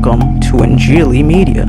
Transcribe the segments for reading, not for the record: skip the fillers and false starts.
Welcome to Injili Media.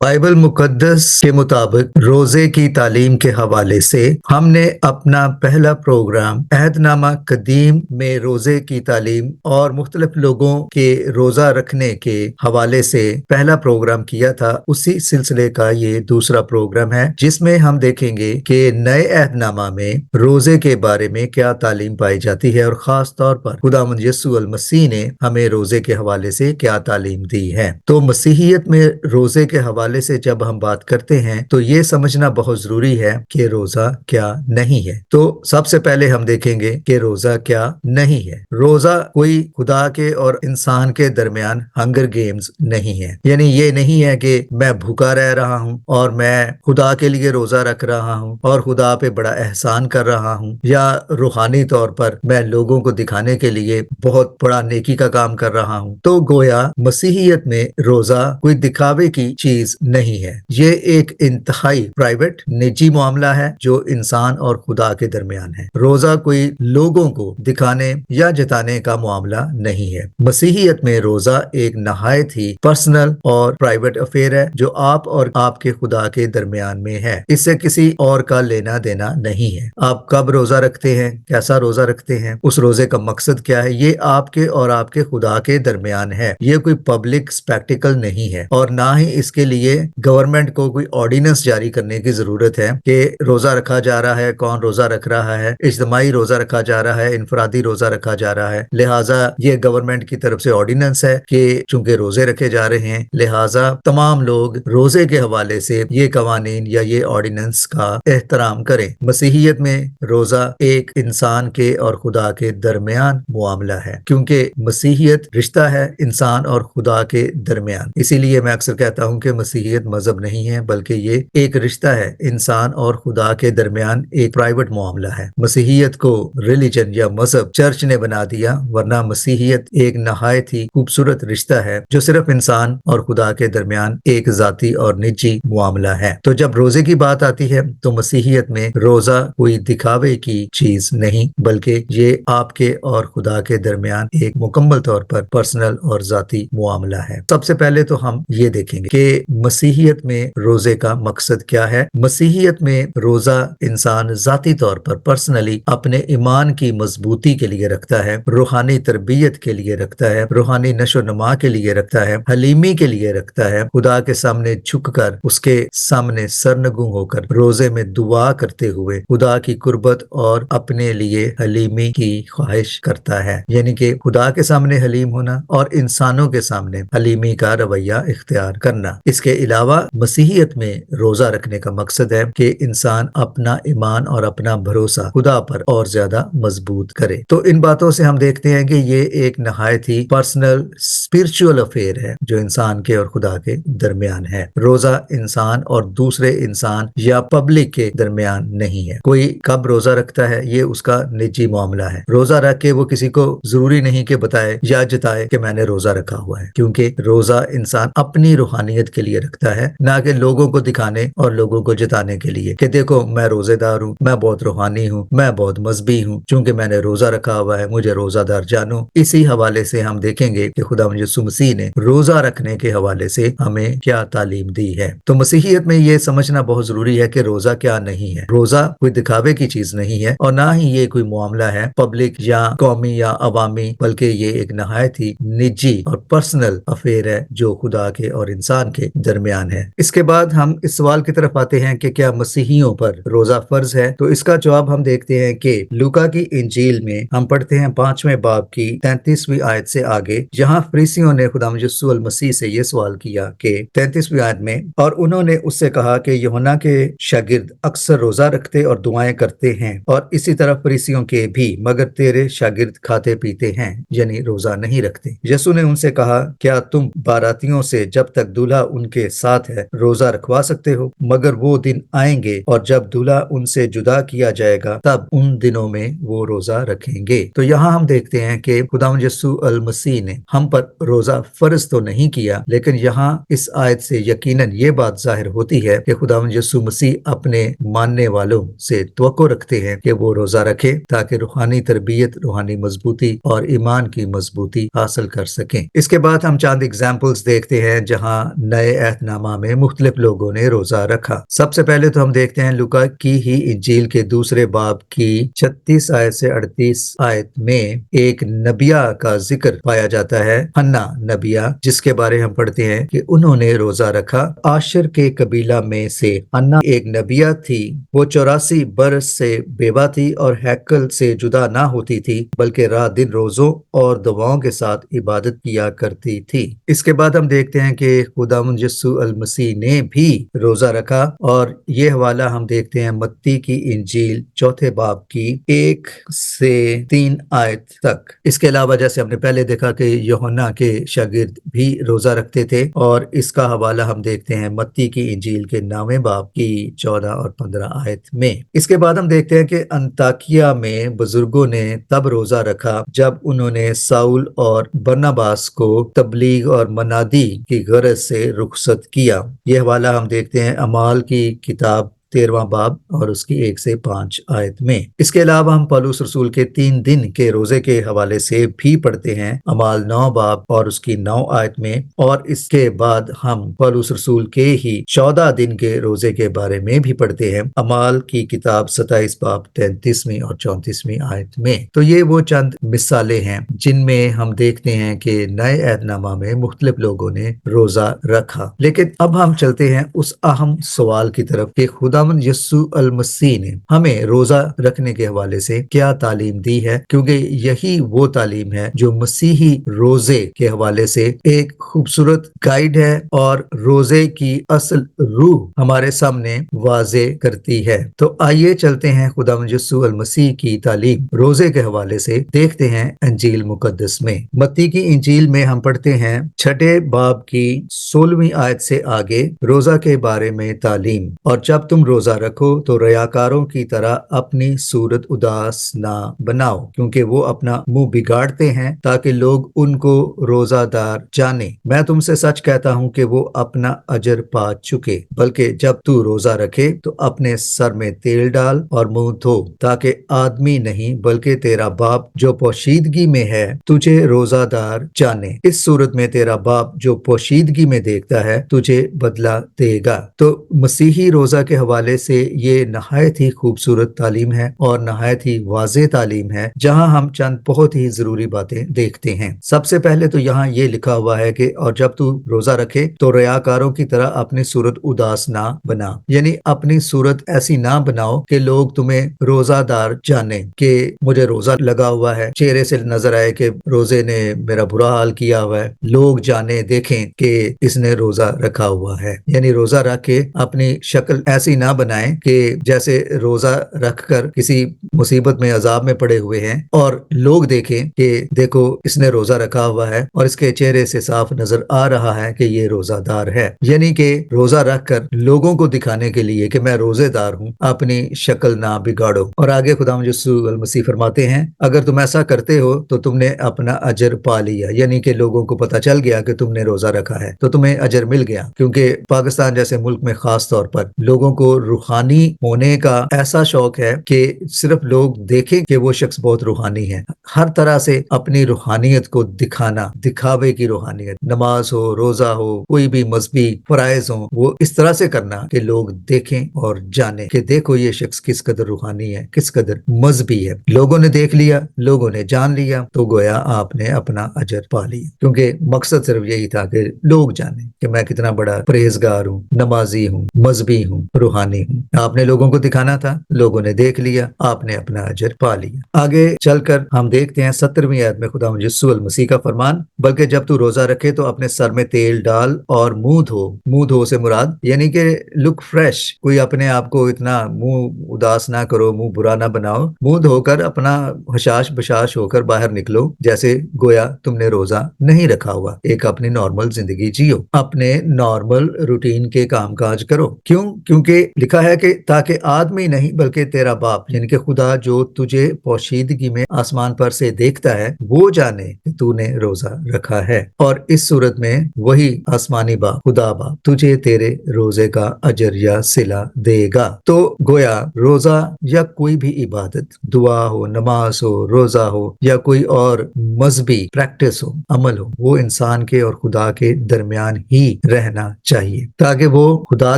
Bible मुकद्दस के मुताबिक रोजे की तालीम के हवाले से हमने अपना पहला प्रोग्राम अहदनामा कदीम में रोजे की तालीम और मुख्तलिफ लोगों के रोजा रखने के हवाले से पहला प्रोग्राम किया था। उसी सिलसिले का ये दूसरा प्रोग्राम है जिसमें हम देखेंगे कि नए अहदनामा में रोजे के बारे में क्या तालीम पाई जाती है और ख़ास तौर पर खुदावंद यीशु अल मसीह ने हमें रोजे के हवाले से क्या तालीम दी है। तो मसीहियत में रोजे के हवाले से जब हम बात करते हैं तो ये समझना बहुत जरूरी है कि रोजा क्या नहीं है। तो सबसे पहले हम देखेंगे कि रोजा क्या नहीं है। रोजा कोई खुदा के और इंसान के दरमियान हंगर गेम्स नहीं है, यानी ये नहीं है कि मैं भूखा रह रहा हूँ और मैं खुदा के लिए रोजा रख रहा हूँ और खुदा पे बड़ा एहसान कर रहा हूँ, या रूहानी तौर पर मैं लोगों को दिखाने के लिए बहुत बड़ा नेकी का काम कर रहा हूँ। तो गोया मसीहियत में रोजा कोई दिखावे की चीज नहीं है। ये एक इंतहाई प्राइवेट निजी मामला है जो इंसान और खुदा के दरमियान है। रोजा कोई लोगों को दिखाने या जताने का मामला नहीं है। मसीहियत में रोजा एक नहायत ही पर्सनल और प्राइवेट अफेयर है जो आप और आपके खुदा के दरमियान में है। इससे किसी और का लेना देना नहीं है। आप कब रोजा रखते हैं, कैसा रोजा रखते हैं, उस रोजे का मकसद क्या है, ये आपके और आपके खुदा के दरमियान है। ये कोई पब्लिक स्पेक्टिकल नहीं है और ना ही इसके लिए गवर्नमेंट को कोई ऑर्डिनेंस जारी करने की जरूरत है कि रोजा रखा जा रहा है, कौन रोजा रख रहा है, इज्तिमाई रोजा रखा जा रहा है, इनफरादी रोजा रखा जा रहा है। लिहाजा ये गवर्नमेंट की तरफ से ऑर्डिनेंस है कि चूंकि रोजे रखे जा रहे हैं, लिहाजा तमाम लोग रोजे के हवाले से ये कवानीन या ये ऑर्डिनेंस का एहतराम करें। मसीहियत में रोजा एक इंसान के और खुदा के दरमियान मुआमला है, क्योंकि मसीहियत रिश्ता है इंसान और खुदा के दरमियान। इसीलिए मैं अक्सर कहता हूँ कि मसीहियत मजहब नहीं है, बल्कि ये एक रिश्ता है इंसान और खुदा के दरमियान, एक प्राइवेट मामला है। मसीहियत को रिलीजन या मजहब चर्च ने बना दिया, वरना मसीहियत एक नहायत ही खूबसूरत रिश्ता है जो सिर्फ इंसान और खुदा के दरमियान एक जाती और निजी मामला है। तो जब रोजे की बात आती है तो मसीहियत में रोजा कोई दिखावे की चीज नहीं, बल्कि ये आपके और खुदा के दरमियान एक मुकम्मल तौर पर पर्सनल और जाती मामला है। सबसे पहले तो हम ये देखेंगे कि मसीहियत में रोजे का मकसद क्या है। मसीहियत में रोजा इंसान जाती तौर पर पर्सनली अपने ईमान की मजबूती के लिए रखता है, रूहानी तरबियत के लिए रखता है, रूहानी नशो नमा के लिए रखता है, हलीमी के लिए रखता है, खुदा के सामने झुककर उसके सामने सरनगू होकर रोजे में दुआ करते हुए खुदा की कुर्बत और अपने लिए हलीमी की ख्वाहिश करता है, यानी कि खुदा के सामने हलीम होना और इंसानों के सामने हलीमी का रवैया इख्तियार करना। इसके अलावा मसीहियत में रोजा रखने का मकसद है कि इंसान अपना ईमान और अपना भरोसा खुदा पर और ज्यादा मजबूत करे। तो इन बातों से हम देखते हैं कि ये एक नहायत ही पर्सनल स्पिरिचुअल अफेयर है जो इंसान के और खुदा के दरमियान है। रोजा इंसान और दूसरे इंसान या पब्लिक के दरमियान नहीं है। कोई कब रोजा रखता है ये उसका निजी मामला है। रोजा रख के वो किसी को जरूरी नहीं कि बताए या जताए कि मैंने रोजा रखा हुआ है, क्योंकि रोजा इंसान अपनी रूहानियत के लिए रखता है, ना कि लोगों को दिखाने और लोगों को जताने के लिए कि देखो मैं रोजेदार हूँ, मैं बहुत रूहानी हूँ, मैं बहुत मजहबी हूँ, चूंकि मैंने रोजा रखा हुआ है मुझे रोजादार जानो। इसी हवाले से हम देखेंगे कि खुदा यीशु मसीह ने रोजा रखने के हवाले से हमें क्या तालीम दी है। तो मसीहियत में ये समझना बहुत जरूरी है कि रोजा क्या नहीं है। रोजा कोई दिखावे की चीज नहीं है और ना ही ये कोई मामला है पब्लिक या कौमी या अवामी, बल्कि ये एक नहायत ही निजी और पर्सनल अफेयर है जो खुदा के और इंसान के दरमियान है। इसके बाद हम इस सवाल की तरफ आते हैं कि क्या मसीहियों पर रोजा फर्ज है। तो इसका जवाब हम देखते हैं कि लूका की इंजील में हम पढ़ते हैं 5वें बाब की 33वीं आयत से आगे, जहां फरीसियों ने खुदा यीशु अल मसीह से ये सवाल किया कि 33वीं आयत में, और उन्होंने उससे कहा कि यूहन्ना के शागिर्द अक्सर रोजा रखते और दुआएं करते हैं और इसी तरह फरीसियों के भी, मगर तेरे शागिर्द खाते पीते हैं, यानी रोजा नहीं रखते। यीशु ने उनसे कहा, क्या तुम बारातियों से जब तक दूल्हा उनके کے ساتھ ہے روزہ رکھوا سکتے ہو، مگر وہ دن آئیں گے اور جب دلہا ان سے جدا کیا جائے گا تب ان دنوں میں وہ روزہ رکھیں گے۔ تو یہاں ہم دیکھتے ہیں کہ خداوند یسوع المسیح نے ہم پر روزہ فرض تو نہیں کیا، لیکن یہاں اس آیت سے یقیناً یہ بات ظاہر ہوتی ہے کہ خداوند یسوع مسیح اپنے ماننے والوں سے توقع رکھتے ہیں کہ وہ روزہ رکھے تاکہ روحانی تربیت، روحانی مضبوطی اور ایمان کی مضبوطی حاصل کر سکیں۔ اس کے بعد ہم چند اگزامپلز دیکھتے ہیں جہاں نئے عہد نامہ میں مختلف لوگوں نے روزہ رکھا۔ سب سے پہلے تو ہم دیکھتے ہیں لوکا کی ہی انجیل کے دوسرے باب کی 36 آیت سے 38 آیت میں ایک نبیہ کا ذکر پایا جاتا ہے، حنا نبیہ، جس کے بارے ہم پڑھتے ہیں کہ انہوں نے روزہ رکھا۔ آشر کے قبیلہ میں سے حنا ایک نبیہ تھی، وہ 84 برس سے بیوہ تھی اور ہیکل سے جدا نہ ہوتی تھی، بلکہ رات دن روزوں اور دعاؤں کے ساتھ عبادت کیا کرتی تھی۔ اس کے بعد ہم دیکھتے ہیں کہ خداوند یسوع المسیح نے بھی روزہ رکھا، اور یہ حوالہ ہم دیکھتے ہیں متی کی انجیل 4 باب کی 1 سے 3 آیت تک۔ اس کے علاوہ جیسے ہم نے پہلے دیکھا کہ یوحنا کے شاگرد بھی روزہ رکھتے تھے، اور اس کا حوالہ ہم دیکھتے ہیں متی کی انجیل کے 9 باب کی 14 اور 15 آیت میں۔ اس کے بعد ہم دیکھتے ہیں کہ انطاکیہ میں بزرگوں نے تب روزہ رکھا جب انہوں نے ساؤل اور برناباس کو تبلیغ اور منادی کی غرض سے رخصت کیا۔ یہ حوالہ ہم دیکھتے ہیں اعمال کی کتاب 13واں باب اور اس کی 1 سے 5 آیت میں۔ اس کے علاوہ ہم پولس رسول کے 3 دن کے روزے کے حوالے سے بھی پڑھتے ہیں، اعمال 9 باب اور اس کی 9 آیت میں، اور اس کے بعد ہم پولس رسول کے ہی 14 دن کے روزے کے بارے میں بھی پڑھتے ہیں، اعمال کی کتاب 27 باب 33ویں اور 34ویں آیت میں۔ تو یہ وہ چند مثالیں ہیں جن میں ہم دیکھتے ہیں کہ نئے عہد نامہ میں مختلف لوگوں نے روزہ رکھا۔ لیکن اب ہم چلتے ہیں اس اہم سوال کی طرف کہ خداوند یسوع المسیح نے ہمیں روزہ رکھنے کے حوالے سے کیا تعلیم دی ہے، کیونکہ یہی وہ تعلیم ہے جو مسیحی روزے کے حوالے سے ایک خوبصورت گائیڈ ہے اور روزے کی اصل روح ہمارے سامنے واضح کرتی ہے۔ تو آئیے چلتے ہیں خداوند یسوع المسیح کی تعلیم روزے کے حوالے سے دیکھتے ہیں انجیل مقدس میں۔ متی کی انجیل میں ہم پڑھتے ہیں 6 باب کی 16ویں آیت سے آگے روزہ کے بارے میں تعلیم، اور جب تم روزہ رکھو تو ریاکاروں کی طرح اپنی صورت اداس نہ بناؤ، کیونکہ وہ اپنا منہ بگاڑتے ہیں تاکہ لوگ ان کو روزہ دار جانیں۔ میں تم سے سچ کہتا ہوں کہ وہ اپنا اجر پا چکے۔ بلکہ جب تو روزہ رکھے تو اپنے سر میں تیل ڈال اور منہ دھو، تاکہ آدمی نہیں بلکہ تیرا باپ جو پوشیدگی میں ہے تجھے روزہ دار جانے۔ اس صورت میں تیرا باپ جو پوشیدگی میں دیکھتا ہے تجھے بدلہ دے گا۔ تو مسیحی روزہ کے حوالے سے یہ نہایت ہی خوبصورت تعلیم ہے اور نہایت ہی واضح تعلیم ہے، جہاں ہم چند بہت ہی ضروری باتیں دیکھتے ہیں۔ سب سے پہلے تو یہاں یہ لکھا ہوا ہے کہ اور جب تو روزہ رکھے تو ریاکاروں کی طرح اپنی صورت اداس نہ بنا، یعنی اپنی صورت ایسی نہ بناؤ کہ لوگ تمہیں روزہ دار جانے کہ مجھے روزہ لگا ہوا ہے، چہرے سے نظر آئے کہ روزے نے میرا برا حال کیا ہوا ہے، لوگ جانے دیکھیں کہ اس نے روزہ رکھا ہوا ہے۔ یعنی روزہ رکھ کے اپنی شکل ایسی نہ بنائیں کہ جیسے روزہ رکھ کر کسی مصیبت میں عذاب میں پڑے ہوئے ہیں اور لوگ دیکھیں کہ دیکھو اس نے روزہ رکھا ہوا ہے اور اس کے چہرے سے صاف نظر آ رہا ہے کہ یہ روزہ دار ہے۔ یعنی کہ روزہ رکھ کر لوگوں کو دکھانے کے لیے کہ میں روزے دار ہوں اپنی شکل نہ بگاڑو۔ اور آگے خداوند یسوع المسیح فرماتے ہیں اگر تم ایسا کرتے ہو تو تم نے اپنا اجر پا لیا، یعنی کہ لوگوں کو پتہ چل گیا کہ تم نے روزہ رکھا ہے تو تمہیں اجر مل گیا۔ کیونکہ پاکستان جیسے ملک میں خاص طور پر لوگوں کو روحانی ہونے کا ایسا شوق ہے کہ صرف لوگ دیکھیں کہ وہ شخص بہت روحانی ہے، ہر طرح سے اپنی روحانیت کو دکھانا، دکھاوے کی روحانیت، نماز ہو، روزہ ہو، کوئی بھی مذہبی فرائض ہوں، وہ اس طرح سے کرنا کہ لوگ دیکھیں اور جانیں کہ دیکھو یہ شخص کس قدر روحانی ہے، کس قدر مذہبی ہے۔ لوگوں نے دیکھ لیا، لوگوں نے جان لیا تو گویا آپ نے اپنا اجر پا لیا، کیونکہ مقصد صرف یہی تھا کہ لوگ جانیں کہ میں کتنا بڑا پرہیزگار ہوں، نمازی ہوں، مذہبی ہوں، روحانی रूहानी हूँ। आपने लोगों को दिखाना था, लोगों ने देख लिया, आपने अपना अजर पा लिया। आगे चलकर हम देखते हैं 17वीं आयत में खुदा यीशु अल मसीह का फरमान, बल्कि जब तू रोजा रखे तो अपने सर में तेल डाल और मुंह धो। मुंह धो से मुराद यानी कि लुक फ्रेश, कोई अपने आप को इतना मुंह उदास ना करो, मुंह बुरा ना बनाओ, मुंह धोकर अपना हशाश बशाश होकर बाहर निकलो, जैसे गोया तुमने रोजा नहीं रखा हुआ। एक अपनी नॉर्मल जिंदगी जियो, अपने नॉर्मल रूटीन के काम काज करो। क्यों? क्योंकि लिखा है कि ताकि आदमी नहीं बल्कि तेरा बाप यानी कि खुदा जो तुझे पोशीदगी में आसमान पर से देखता है वो जाने कि तूने रोजा रखा है, और इस सूरत में वही आसमानी बाप, खुदा बाप, तुझे तेरे रोजे का अजर या सिला देगा। तो गोया रोजा या कोई भी इबादत, दुआ हो, नमाज हो, रोजा हो या कोई और मजहबी प्रैक्टिस हो, अमल हो, वो इंसान के और खुदा के दरमियान ही रहना चाहिए ताकि वो खुदा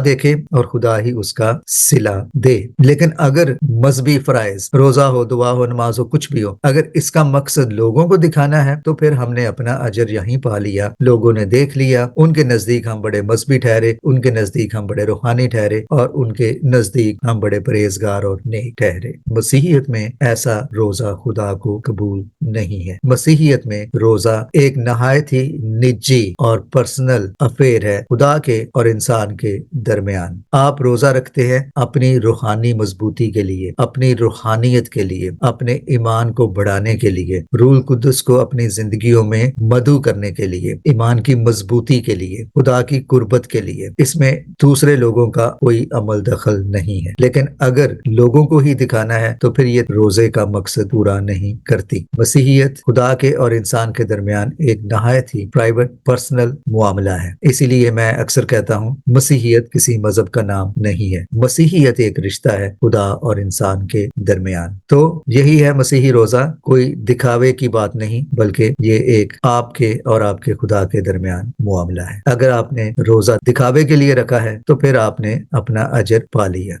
देखे और खुदा ही उसका सिला दे। लेकिन अगर मजहबी फराइज, रोजा हो, दुआ हो, नमाज हो, कुछ भी हो, अगर इसका मकसद लोगों को दिखाना है तो फिर हमने अपना अजर यहीं पा लिया। लोगों ने देख लिया, उनके नजदीक हम बड़े मजहबी ठहरे, उनके नजदीक हम बड़े रूहानी ठहरे और उनके नजदीक हम बड़े परहेजगार और नेक ठहरे। मसीहियत में ऐसा रोजा खुदा को कबूल नहीं है। मसीहियत में रोजा एक नहायत ही निजी और पर्सनल अफेयर है खुदा के और इंसान के दरमियान। आप रोजा रखते हैं अपनी रूहानी मजबूती के लिए, अपनी रूहानियत के लिए, अपने ईमान को बढ़ाने के लिए, रूल कुद्दुस को अपनी जिंदगियों में मधु करने के लिए, ईमान की मजबूती के लिए, खुदा की कुर्बत के लिए। इसमें दूसरे लोगों का कोई अमल दखल नहीं है। लेकिन अगर लोगों को ही दिखाना है तो फिर ये रोजे का मकसद पूरा नहीं करती। मसीहियत खुदा के और इंसान के दरमियान एक नहायत ही प्राइवेट पर्सनल मुआमला है। इसीलिए मैं अक्सर कहता हूँ मसीहियत किसी मजहब का नाम नहीं है। मसीहियत एक रिश्ता है खुदा और इंसान के दरमियान। तो यही है मसीही रोजा, कोई दिखावे की बात नहीं बल्कि ये एक आपके और आपके खुदा के दरमियान मुआमला है। अगर आपने रोजा दिखावे के लिए रखा है तो फिर आपने अपना अजर पा लिया।